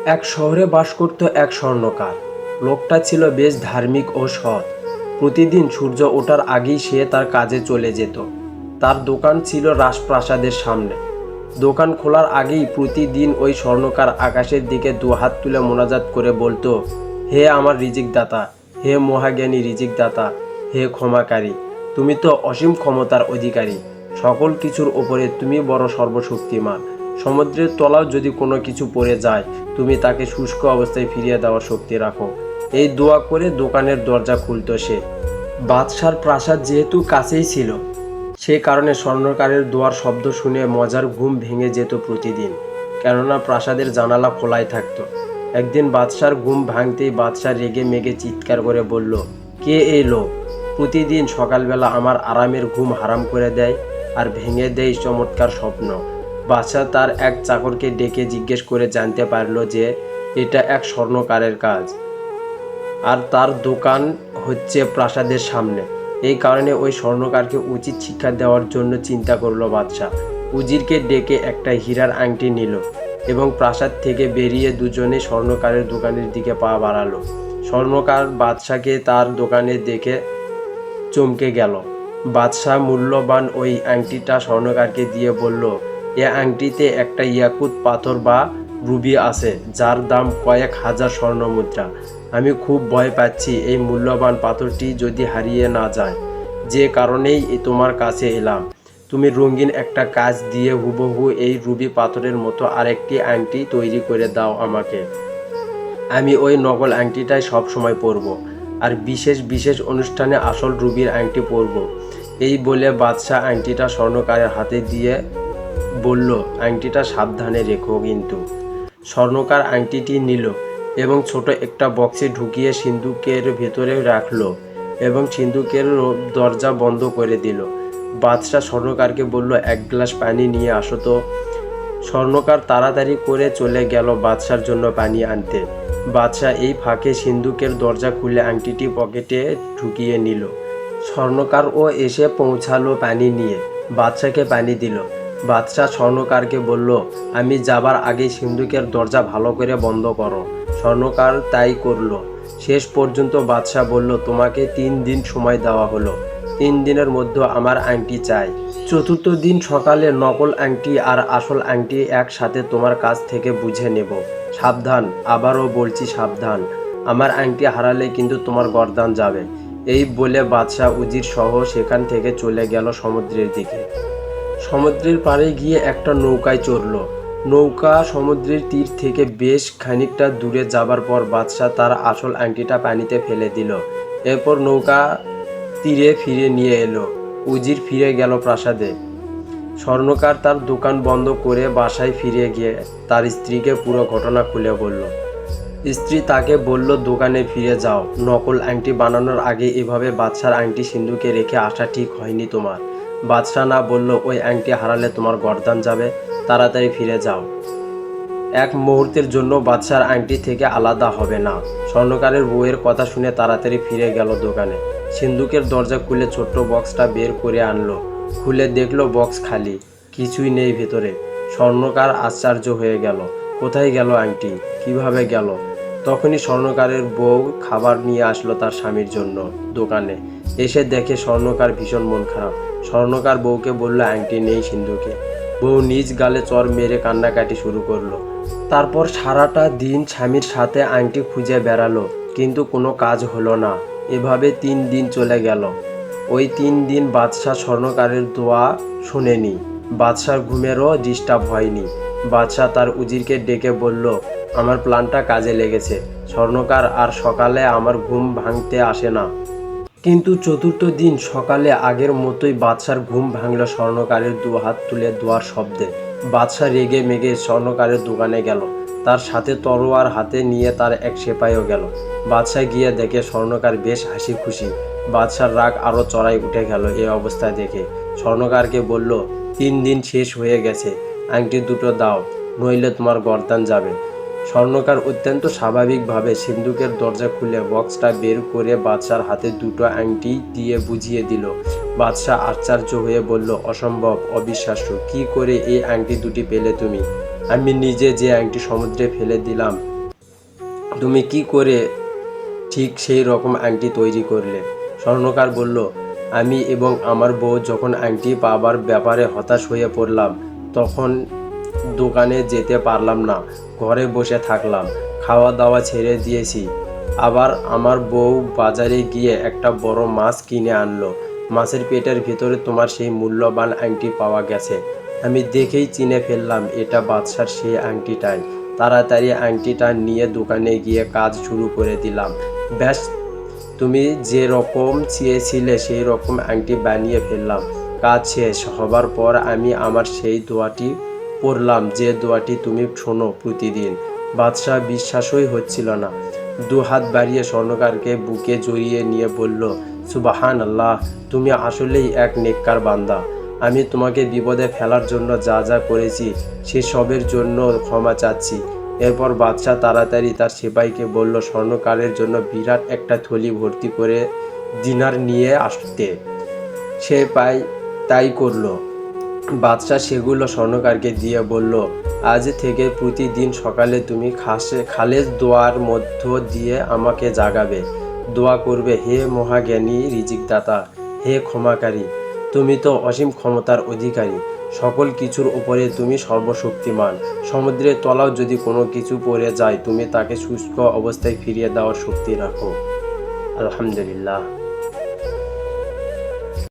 এক শহরে বাস করত এক স্বর্ণকার। লোকটা ছিল বেশ ধার্মিক ও সৎ। প্রতিদিন সূর্য ওঠার আগেই সে তার কাজে চলে যেত। তার দোকান ছিল রাজপ্রাসাদের সামনে। দোকান খোলার আগেই প্রতিদিন ওই স্বর্ণকার আকাশের দিকে দুহাত তুলে মোনাজাত করে বলতো, হে আমার রিজিকদাতা, হে মহাজ্ঞানী রিজিকদাতা, হে ক্ষমাকারী, তুমি তো অসীম ক্ষমতার অধিকারী। সকল কিছুর ওপরে তুমি বড় সর্বশক্তিমান। সমুদ্রের তলাও যদি কোনো কিছু পড়ে যায়, তুমি তাকে শুষ্ক অবস্থায় ফিরিয়ে দেওয়ার শক্তি রাখো। এই দোয়া করে দোকানের দরজা খুলত সে। বাদশার প্রাসাদ যেহেতু কাছেই ছিল, সে কারণে স্বর্ণকারের দোয়ার শব্দ শুনে মজার ঘুম ভেঙে যেত প্রতিদিন, কেননা প্রাসাদের জানালা খোলাই থাকতো। একদিন বাদশার ঘুম ভাঙতেই বাদশা রেগে মেগে চিৎকার করে বলল, কে এই লোক? প্রতিদিন সকালবেলা আমার আরামের ঘুম হারাম করে দেয় আর ভেঙে দেয় চমৎকার স্বপ্ন। বাদশা তার এক চাকরকে ডেকে জিজ্ঞেস করে জানতে পারল যে এটা এক স্বর্ণকারের কাজ, আর তার দোকান হচ্ছে প্রাসাদের সামনে। এই কারণে ওই স্বর্ণকারকে উচিত শিক্ষা দেওয়ার জন্য চিন্তা করলো বাদশা। উজিরকে ডেকে একটা হীরার আংটি নিল এবং প্রাসাদ থেকে বেরিয়ে দুজনে স্বর্ণকারের দোকানের দিকে পা বাড়ালো। স্বর্ণকার বাদশাকে তার দোকানে দেখে চমকে গেল। বাদশাহ মূল্যবান ওই আংটিটা স্বর্ণকারকে দিয়ে বলল, এ আংটিতে একটা ইয়াকুত পাথর বা রুবি আছে, যার দাম কয়েক হাজার স্বর্ণমুদ্রা। আমি খুব ভয় পাচ্ছি এই মূল্যবান পাথরটি যদি হারিয়ে না যায়, যে কারণেই তোমার কাছে এলাম। তুমি রঙিন একটা কাজ দিয়ে হুবহু এই রুবি পাথরের মতো আরেকটি আংটি তৈরি করে দাও আমাকে। আমি ওই নকল আংটিটাই সব সময় পরব, আর বিশেষ বিশেষ অনুষ্ঠানে আসল রুবির আংটি পরব। এই বলে বাদশাহ আংটিটা স্বর্ণকারের হাতে দিয়ে বলল, আংটিটা সাবধানে রেখো কিন্তু। স্বর্ণকার আংটিটি নিল এবং ছোট একটা বক্সে ঢুকিয়ে সিন্দুকের ভেতরে রাখলো এবং সিন্দুকের দরজা বন্ধ করে দিল। বাদশাহ স্বর্ণকারকে বলল, এক গ্লাস পানি নিয়ে আসো তো। স্বর্ণকার তাড়াতাড়ি করে চলে গেল বাদশার জন্য পানি আনতে। বাদশাহ এই ফাঁকে সিন্দুকের দরজা খুলে আংটিটি পকেটে ঢুকিয়ে নিল। স্বর্ণকারও এসে পৌঁছালো পানি নিয়ে, বাদশাকে পানি দিল। বাদশাহ স্বর্ণকারকে বলল, আমি যাবার আগে সিন্দুকের দরজা ভালো করে বন্ধ করো। স্বর্ণকার তাই করলো। শেষ পর্যন্ত বাদশাহ বলল, তোমাকে 3 দিন সময় দেওয়া হলো। 3 দিনের মধ্যে আমার আংটি চাই। চতুর্থ দিন সকালে নকল আংটি আর আসল আংটি একসাথে তোমার কাছ থেকে বুঝে নেব। সাবধান, আবারও বলছি সাবধান, আমার আংটি হারালে কিন্তু তোমার গর্দান যাবে। এই বলে বাদশাহ উজির সহ সেখান থেকে চলে গেল সমুদ্রের দিকে। সমুদ্রের পাড়ে গিয়ে একটা নৌকায় চড়ল। নৌকা সমুদ্রের তীর থেকে বেশ খানিকটা দূরে যাবার পর বাদশাহ তার আসল আংটিটা পানিতে ফেলে দিল। এরপর নৌকা তীরে ফিরে নিয়ে এলো। উজির ফিরে গেল প্রাসাদে। স্বর্ণকার তার দোকান বন্ধ করে বাসায় ফিরে গিয়ে তার স্ত্রীকে পুরো ঘটনা খুলে বলল। স্ত্রী তাকে বলল, দোকানে ফিরে যাও, নকল আংটি বানানোর আগে এভাবে বাদশার আংটি সিন্ধুকে রেখে আসা ঠিক হয়নি তোমার। বাদশাহ না বলল, ওই আংটি হারালে তোমার গর্দান যাবে, তাড়াতাড়ি ফিরে যাও। এক মুহূর্তের জন্য বাদশার আংটি থেকে আলাদা হবে না। স্বর্ণকারের বউয়ের কথা শুনে তাড়াতাড়ি ফিরে গেল দোকানে। সিন্দুকের দরজা খুলে ছোট্ট বক্সটা বের করে আনলো। খুলে দেখলো বক্স খালি, কিছুই নেই ভেতরে। স্বর্ণকার আশ্চর্য হয়ে গেল, কোথায় গেল আংটি, কিভাবে গেল? তখনই স্বর্ণকারের বউ খাবার নিয়ে আসলো তার স্বামীর জন্য দোকানে। এসে দেখে স্বর্ণকার ভীষণ মন খারাপ। স্বর্ণকার বউকে বলল, আংটি নেই সিন্ধুকে। বউ নিজ গালে চড় মেরে কান্নাকাটি শুরু করলো। তারপর সারাটা দিন স্বামীর সাথে আংটি খুঁজে বেড়ালো, কিন্তু কোনো কাজ হলো না। এভাবে 3 দিন চলে গেল। ওই 3 দিন বাদশাহ স্বর্ণকারের দোয়া শোনেনি। বাদশার ঘুমেরও ডিস্টার্ব হয়নি। বাদশাহ তার উজিরকে ডেকে বলল, আমার প্ল্যানটা কাজে লেগেছে। স্বর্ণকার আর সকালে আমার ঘুম ভাঙতে আসে না। কিন্তু চতুর্থ দিন সকালে আগের মতোই বাদশার ঘুম ভাঙল স্বর্ণকারের 2 হাত তুলে দোয়ার শব্দে। বাদশাহ রেগে মেগে স্বর্ণকারের দোকানে গেল। তার সাথে তরোয়ার হাতে নিয়ে তার এক সেপাইও গেল। বাদশাহ গিয়ে দেখে স্বর্ণকার বেশ হাসি খুশি। বাদশার রাগ আরও চড়াই উঠে গেল এই অবস্থা দেখে। স্বর্ণকারকে বলল, 3 দিন শেষ হয়ে গেছে, আংটি দুটো দাও, নইলে তোমার গর্দান যাবে। স্বর্ণকার অত্যন্ত স্বাভাবিকভাবে সিন্দুকের দরজা খুলে বক্সটা বের করে বাদশার হাতে দুটো আংটি দিয়ে বুঝিয়ে দিল। বাদশাহ আশ্চর্য হয়ে বলল, অসম্ভব, অবিশ্বাস্য, কি করে এই আংটি দুটি পেলে তুমি? আমি নিজে যে আংটি সমুদ্রে ফেলে দিলাম তুমি কি করে ঠিক সেই রকম আংটি তৈরি করলে? স্বর্ণকার বলল, আমি এবং আমার বউ যখন আংটি পাবার ব্যাপারে হতাশ হয়ে পড়লাম, তখন দোকানে যেতে পারলাম না, ঘরে বসে থাকলাম, খাওয়া দাওয়া ছেড়ে দিয়েছি। আবার আমার বউ বাজারে গিয়ে একটা বড় মাছ কিনে আনলো। মাছের পেটের ভিতরে তোমার সেই মূল্যবান আংটি পাওয়া গেছে। আমি দেখেই চিনে ফেললাম এটা বাদশার সেই আংটিটাই। তাড়াতাড়ি আংটিটা নিয়ে দোকানে গিয়ে কাজ শুরু করে দিলাম। ব্যাস, তুমি যে রকম চেয়েছিলে সেই রকম আংটি বানিয়ে ফেললাম। কাজ শেষ হবার পর আমি আমার সেই দোয়াটি পড়লাম, যে দোয়াটি তুমি শোনো প্রতিদিন। বাদশাহ বিশ্বাসই হচ্ছিল না। দু হাত বাড়িয়ে স্বর্ণকারকে বুকে জড়িয়ে নিয়ে বলল, সুবাহান আল্লাহ, তুমি আসলেই এক নেককার বান্দা। আমি তোমাকে বিপদে ফেলার জন্য যা যা করেছি সেসবের জন্য ক্ষমা চাচ্ছি। এরপর বাদশাহ তাড়াতাড়ি তার সিপাহীকে বলল স্বর্ণকারের জন্য বিরাট একটা থলি ভর্তি করে দিনার নিয়ে আসতে। সে তাই করলো। বাদশাহ সেগুলো স্বর্ণকারকে দিয়ে বলল, আজ থেকে প্রতিদিন সকালে তুমি খালেজ দোয়ার মধ্য দিয়ে আমাকে জাগাবে। দোয়া করবে, হে মহাজ্ঞানী রিজিকদাতা, হে ক্ষমাকারী, তুমি তো অসীম ক্ষমতার অধিকারী, সকল কিছুর উপরে তুমি সর্বশক্তিমান। সমুদ্রের তলাও যদি কোনো কিছু পড়ে যায়, তুমি তাকে শুষ্ক অবস্থায় ফিরিয়ে দেওয়ার শক্তি রাখো। আলহামদুলিল্লাহ।